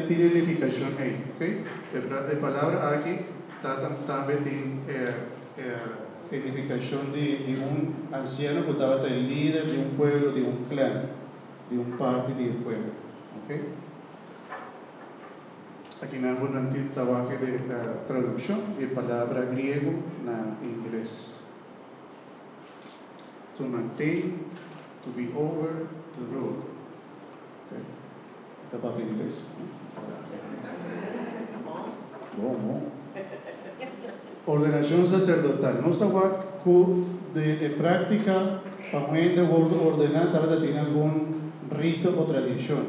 Tiene identificación ahí, ¿ok? La palabra aquí también tiene identificación de un anciano que estaba el líder de un pueblo, de un clan, de un parte del pueblo, ¿ok? Aquí no hay un trabajo de traducción de palabra griego en inglés. To maintain, to be over, to rule. Okay. Esta para inglés. ¿Cómo? Ordenación sacerdotal. No está de práctica para de ordenar, tal vez tiene algún rito o tradición.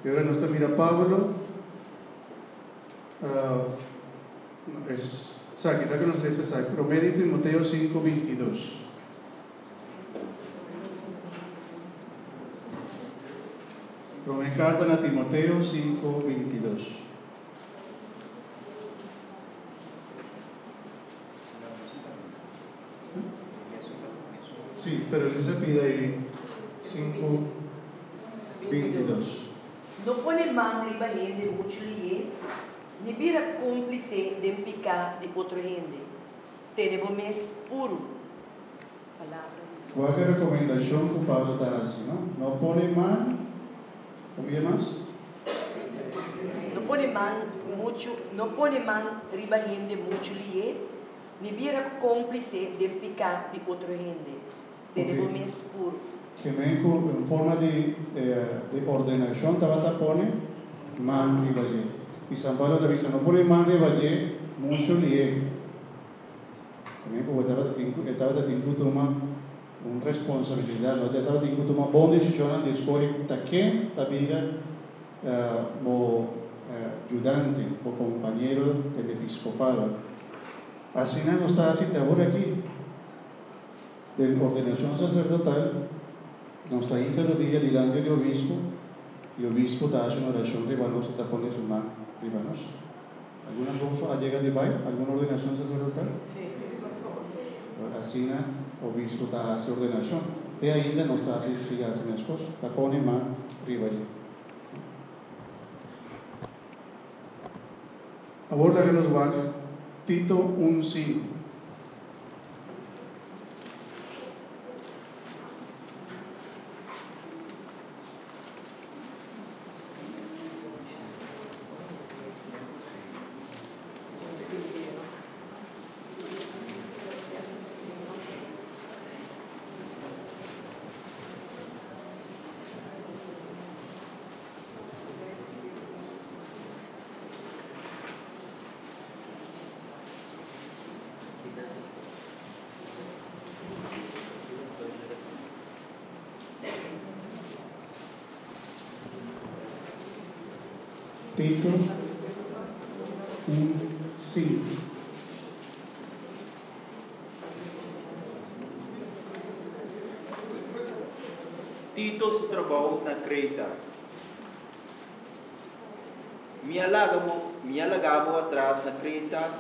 Y ahora nos mira Pablo. Aquí que nos lees aquí. Promedio Timoteo 5:22. Promedio carta a Timoteo 5:22. Sí, pero él se pide ahí 5:22. Non pone man riba gente mucho lhe, ni vira cúmplice de picar de outro gente. Tenemos mes puro. Palavra. ¿Cuál es la recomendación que Pablo está haciendo? No pone man, ¿cómo más? Non pone man riba gente mucho lhe, ni vira cúmplice de picar de outro gente. Tenemos mes puro. Que México, en forma de ordenación, Tabata pone man ribaye. Y San Pablo te dice, no pone man ribaye, mucho lié. México estaba teniendo una responsabilidad, no estaba teniendo una buena decisión de escoger taquén, tabira, como ayudante o compañero del episcopado. Así no está así ahora aquí. De ordenación sacerdotal, nos está yendo los días delante del obispo, y el obispo está haciendo una oración ribanos, está poniendo su mano ribanos. ¿Alguna cosa llega de baile? ¿Alguna ordenación sacerdotal? Sí. Así el obispo está haciendo ordenación. De ahí no está así, sigue haciendo las cosas. Está poniendo mano ribanos. Ahora que nos va Tito 1:5. Tito 1:5. Tito se trabalhou na Creta. Me alagava atrás na Creta,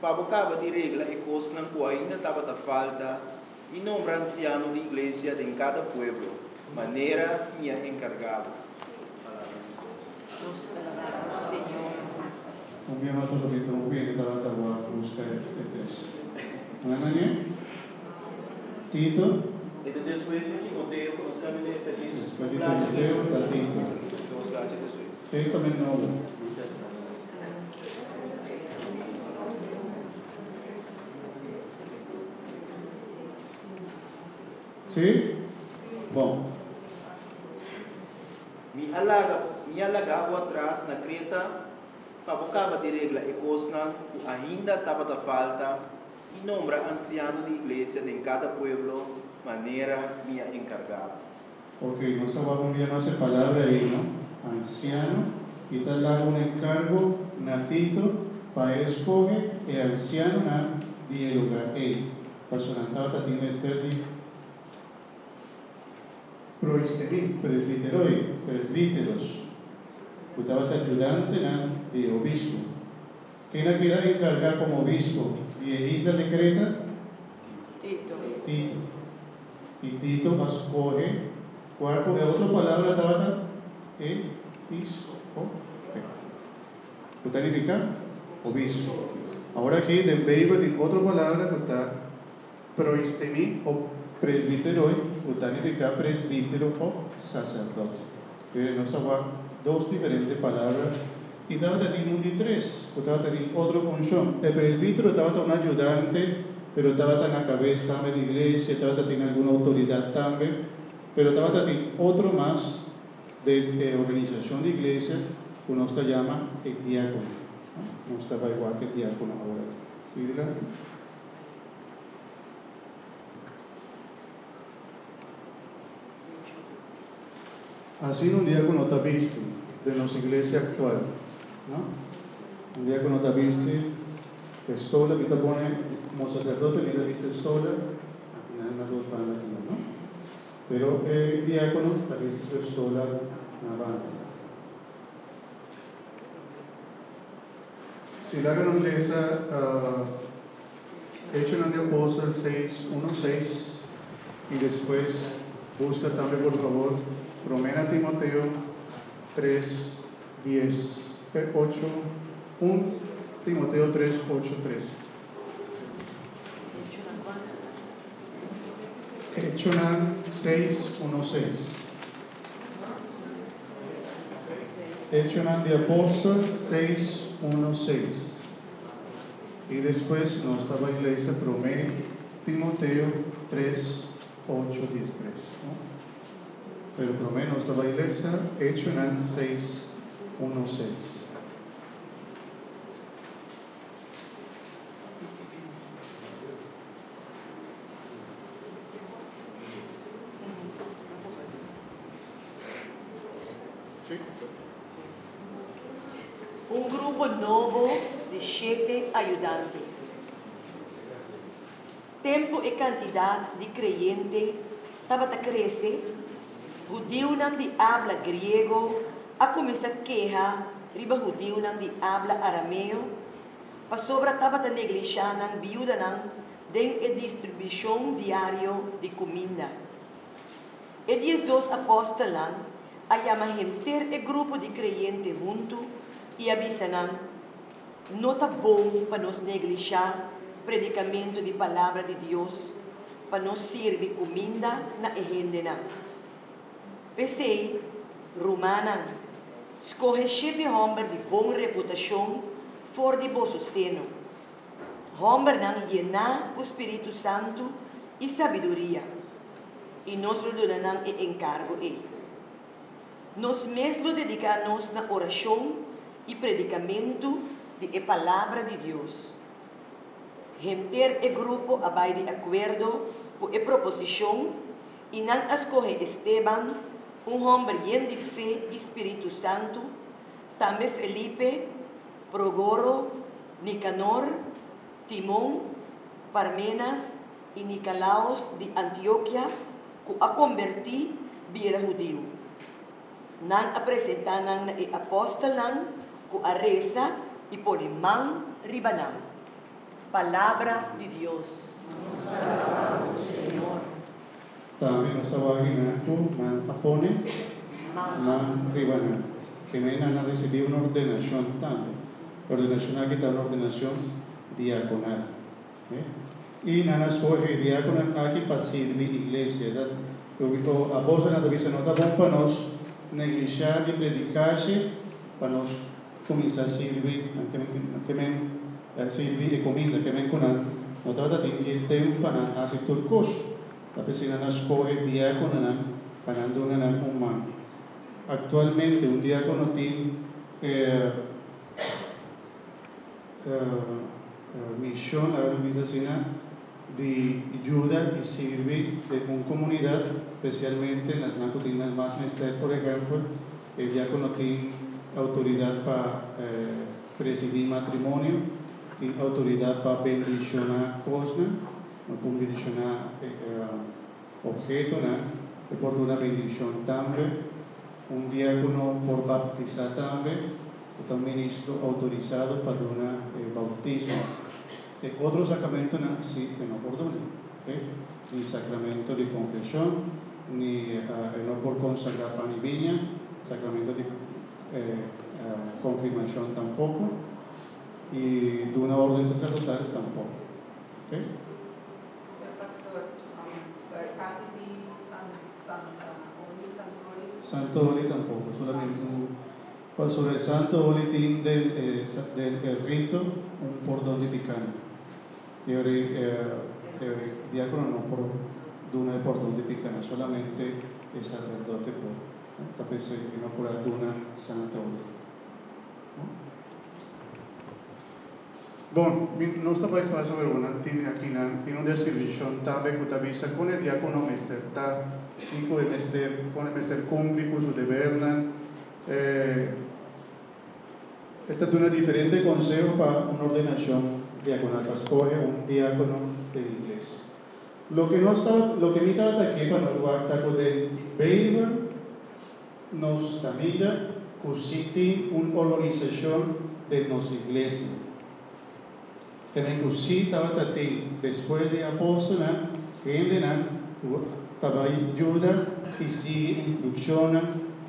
para de regra e coisa que ainda estava da falta, e nome anciano de igreja em cada pueblo, maneira me encargava. Umbiamo tutto che non viene dalla busca e testa. Non è niente? Tito? E depois de Timoteo, conoscemos esse serviço. Después de Timoteo está Tito. Tito también no. ¿Sí? Bom. Me alagava atrás na Creta, para de regra e coisa que ainda estava da falta, e nombra anciano de igreja em cada pueblo, maneira me encargava. Ok, no se va a cambiar más la palabra ahí, ¿no? Anciano, y te da un encargo, natito, para escoger el anciano na dialogar. Pasonantata tiene este presbíteros, estaba ayudante de obispo. ¿Quién ha quedado encargado como obispo de Isla de Creta? Tito. Tito. Y Tito escoge, ¿cuál? Porque otra palabra estaba episcopo. ¿Qué significa? Obispo. Ahora aquí, de Beiba, tiene otra palabra que está proistemi o presbítero, que significa presbítero o sacerdote. Nos habla dos diferentes palabras. Y estaba teniendo tres, estaba teniendo otra función. El presbítero estaba un ayudante, pero estaba en la cabeza también de la iglesia, estaba teniendo alguna autoridad también, pero estaba teniendo otro más de organización de iglesias, que uno se llama el diácono. No estaba igual que el diácono ahora. ¿Sí, verdad? Así un diácono está visto de nuestra iglesia actual, ¿no? Un diácono está visto, estola, que te pone como sacerdote, mira, viste estola, al final las dos bandas, ¿no? Pero el diácono está visto su estola en la banda. Si la grandeza, Hechos de Apóstoles 6:1-6, y después busca también, por favor, Romana Timoteo 3:10, 1 Timoteo 3:8-13. Hechos 6:1-6. Hechos de Apóstoles 6:1-6. Y después nuestra iglesia Romana Timoteo 3:8-13. ¿No? Pero por lo menos la iglesia, Hechos 6:1-6. Sí. Un grupo nuevo de 7 ayudantes. Tempo y cantidad de creyentes estaba a crecer. Judío não de habla griego a começar a quejar riba judío não de habla arameo. A sobra estava a negligenciar não viúda não den a distribuição diária de comida. E 12 apóstolos a chamar ter e grupo de creyentes junto e avisa não está bom para nos negligenciar predicamento de palavra de Deus, para nos servir comida na agenda não. Pensei, Romana, escolhe 7 homens de boa reputação fora de vosso seno. Homens não llenar o Espírito Santo e sabedoria. E nós não é encargo ele. Nós mesmos dedicamos na oração e predicamento de palavra de Deus. Gente e grupo abai de acordo por a proposição e não escolhe Esteban, homem lleno de fé e Espírito Santo, também Felipe, Progoro, Nicanor, Timón, Parmenas e Nicolaos de Antioquia, que a converti vira judío. Não apresentaram o apóstolo, que a reza e por mão ribanão. Palavra de Deus. Senhor. También nos página na apone na ribana que me han recibido una ordenación también. Ordenación aquí está una ordenación diaconal. Y nana escoge diaconal aquí para servir iglesia. Lo apóstol nos dice no está bom para nos negligenciar y predicarse para nos comenzar a servir que me servir y comida que me conan no trata de tiempo para hacer todo el curso. La persona nos escoge diácono para no donar un man. Actualmente un diácono tiene misión, a organización de ayuda y servir de una comunidad, especialmente en las nacotinas más menester, por ejemplo, el diácono tiene autoridad para presidir matrimonio, tiene autoridad para bendicionar cosas, no puede bendicionar objeto, ¿no? Por una bendición también, un diácono por bautizar también, un ministro autorizado para un bautismo. Otro sacramento no, sí, que no por donar, ni sacramento de confesión, ni no por consagrar pan y viña, sacramento de confirmación tampoco, y de una orden sacerdotal tampoco. ¿Ok? Pastor, Category, Santo Santo Oli tampoco, solamente sobre el Santo Oli tiene del rito un cordón de picana. Y el diácono no por duna de cordón de picana, solamente el sacerdote por. Entonces, no por la duna Santo Oli. Bom, nostra vai fare sobre una tiene una descrizione tabe che avvisa con il diacono mester ta y con el mester cumplico su deberna esta es una diferente consejo para una ordenación diaconal, escoge un diácono de la iglesia. Lo que me estaba aquí para nos guardar con el Beiba nos tamira cositi una organización de nuestra iglesia. Que me estaba después de apóstola, que estaba ayuda y sigue instrucciona,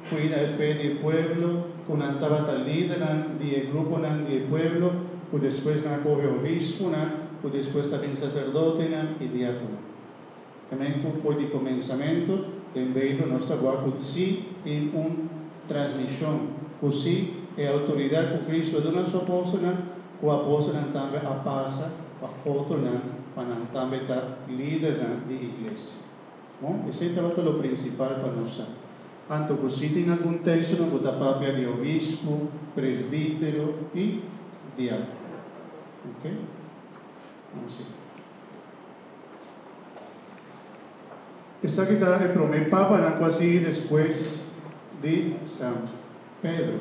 cuida el fe del pueblo, con estaba líder del grupo del pueblo, y después coge obispo, y después también sacerdote y diácono. También por el comenzamiento, también nuestra guapa sí en una transmisión, sí la autoridad que Cristo de nuestro apóstol, o apóstol también pasa a otro para también estar líder de iglesia. Ese es lo principal para nosotros. Tanto que si tiene algún texto, no está papia de obispo, presbítero y diácono. ¿Ok? Así. Esta que está el primer papa, nació así después de San Pedro.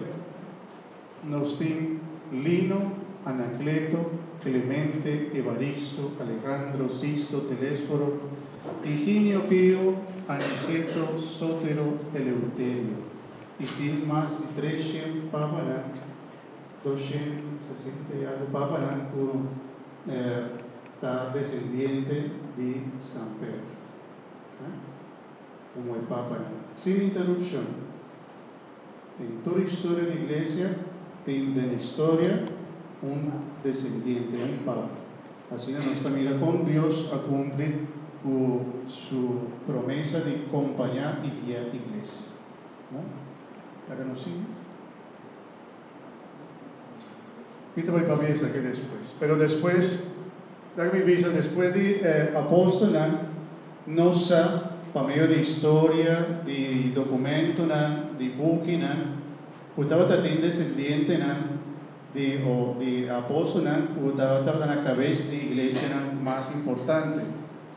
Nos tiene Lino, Anacleto, Clemente, Evaristo, Alejandro, Sisto, Telésforo, Higinio Pío, Aniceto, Sótero, Eleuterio. Y tiene más de 300 papas, 260 y algo papas, está descendiente de San Pedro. Como el Papa, sin interrupción. En toda historia de la iglesia, tiene en la historia un descendiente, un Papa. Así nuestra mira con Dios a cumplir su promesa de acompañar y guiar la iglesia. ¿No? ¿Sí? Y te voy a ver aquí después. Pero después, dame visa, después de apóstola, no sa, para medio de historia, de documento, de booking, estaba también descendiente de apóstola, estaba en la cabeza de la iglesia más importante.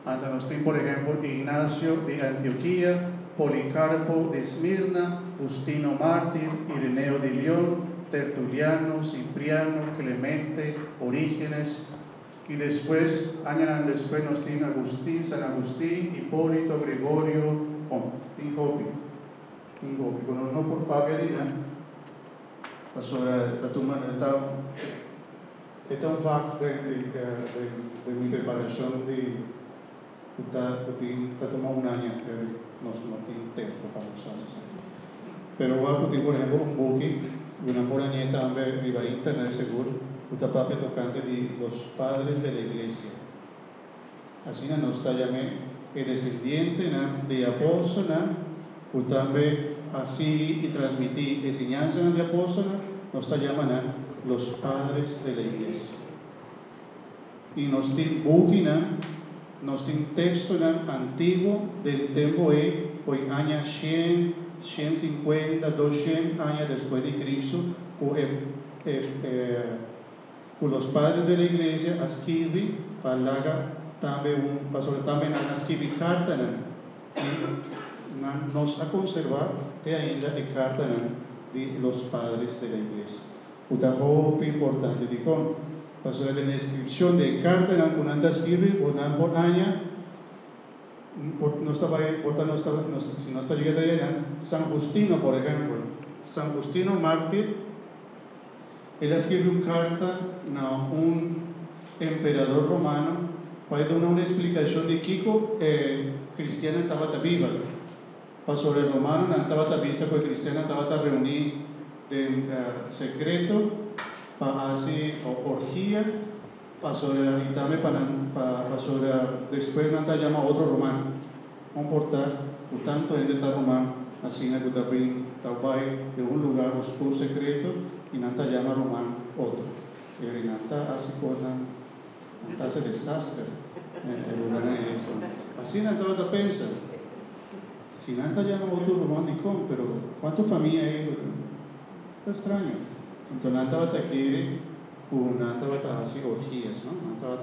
Ante nosotros, por ejemplo, Ignacio de Antioquía, Policarpo de Esmirna, Justino Mártir, Ireneo de León, Tertuliano, Cipriano, Clemente, Orígenes, y después, años después, nos tiene Agustín, San Agustín, Hipólito, Gregorio, Ingobi. Cuando no por Pablo Dina, sobre la tumba está un facto de mi preparación está tomando un año, no tiene tiempo para usar. Pero voy a discutir, por ejemplo, un booking, una morañeta, también viva internet seguro, está papi tocante de los padres de la iglesia. Así nos está llamé el descendiente de apóstol, también así y transmitir enseñanza de apóstol, nos está llamando los padres de la iglesia. Y nos tiene booking, nos tiene texto antiguo del tiempo hoy años 100, 150, 200 años después de Cristo, los padres de la iglesia escriben para también escribir cartas y nos ha conservado ainda de cartas de los padres de la iglesia. Muy importante de con pasó la descripción de cartas que anda escribir por año no estaba si no está llegando allá, San Justino, por ejemplo. San Justino mártir, él escribió una carta a un emperador romano para dar una explicación de Kiko cristiana estaba viva. Sobre el romano estaba viva, porque cristiana estaba reunida secreto para hacer orgía, pasora y también pasora después nanta llama otro romano. No importa, por tanto en esta romano, así na kutabrin tabay de un lugar oscuro secreto y nanta llama romano otro. Y nanta así por nanta hace desastre en lugar de eso. Así nanta va pensa. Si nanta llama otro romano, pero ¿cuánto familia hay? Está extraño. Entonces nanta va quiere nanta va a hacer orgías, ¿no? Nanta va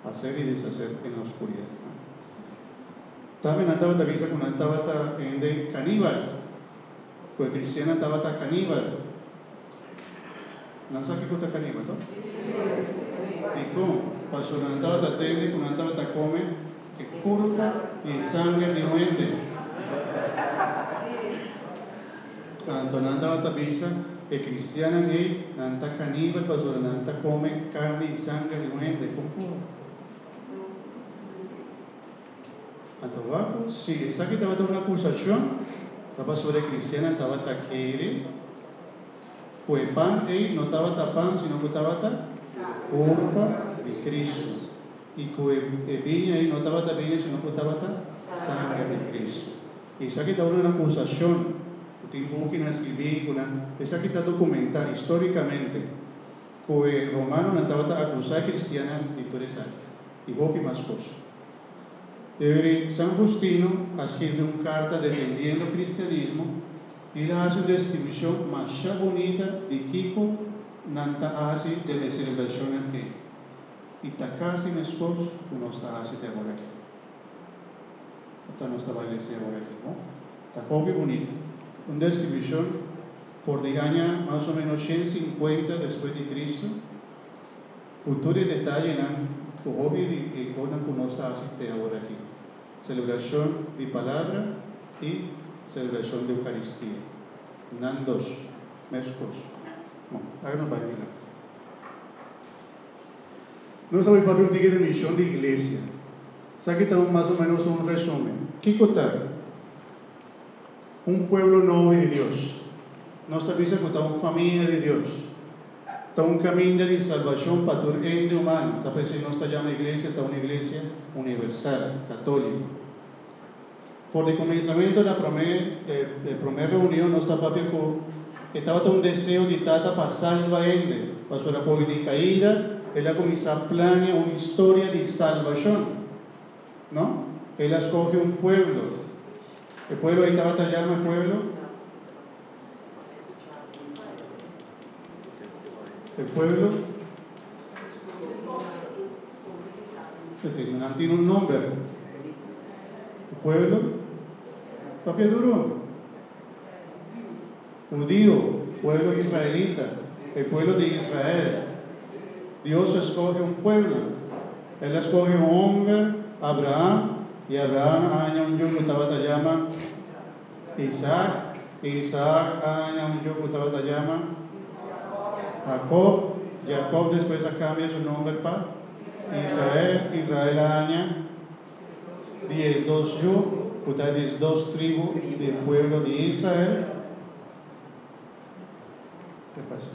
a hacer y deshacer en la oscuridad. ¿No? También nanta va a avisar con nanta va a ende caníbal. Pues cristiana nanta va a caníbal. ¿No sabe qué cosa caníbal, no? ¿Y cómo? Pasó nanta va a tende con nanta va a comer que curva y sangre de muerte. Tanto nanta va a avisar que cristiana gay, nanta caníbal, pasó nanta come carne y sangre de muerte. ¿Cómo? Anto si está aquí estaba una acusación, estaba sobre cristiana, estaba taquere, pues pan, no estaba pan, sino que estaba culpa de Cristo. Y que viña, no estaba viña, sino que estaba sangre de Cristo. Y está aquí estaba una acusación, tengo que escribir, está aquí está documental históricamente, que el romano no estaba acusado cristiana y todo eso, y vos más cosas. San Justino escribe una carta defendiendo el cristianismo y le hace una descripción más bonita de Kiko nanta hace de la celebración aquí. Y está casi en esposo que no está haciendo ahora aquí. Está no está bailando ahora aquí, ¿no? Está poco bonito. Una descripción por el año más o menos 150 después de Cristo. Todo el detalle que obvio y todo que no está haciendo ahora aquí. Celebración de palabra y celebración de Eucaristía. Nan dos, mescos. No, háganos bailar. No sabemos para un de misión de iglesia. Aquí estamos más o menos un resumen. ¿Qué contar? Un pueblo nuevo de Dios. Nuestra vida es una familia de Dios. Está un camino de salvación para todo el ente humano. Está presente nuestra llama iglesia, está una iglesia universal, católica. Por el comenzamiento de la primera reunión, nuestra papia estaba un deseo de tata para salvar ende. Pasó la pobre de caída, ella comenzó a planear una historia de salvación. ¿No? Ella escoge un pueblo. El pueblo ahí estaba llama el pueblo. El pueblo no tiene un nombre. El pueblo, papia duro. Judío, pueblo israelita, el pueblo de Israel. Dios escoge un pueblo. Él escoge un hombre, Abraham, y Abraham aña un yugo que llama Isaac. Isaac aña un yugo que llama Jacob. Jacob después cambia su nombre para Israel. Israel aña 12 yugos, 12 tribus del pueblo de Israel. ¿Qué pasa?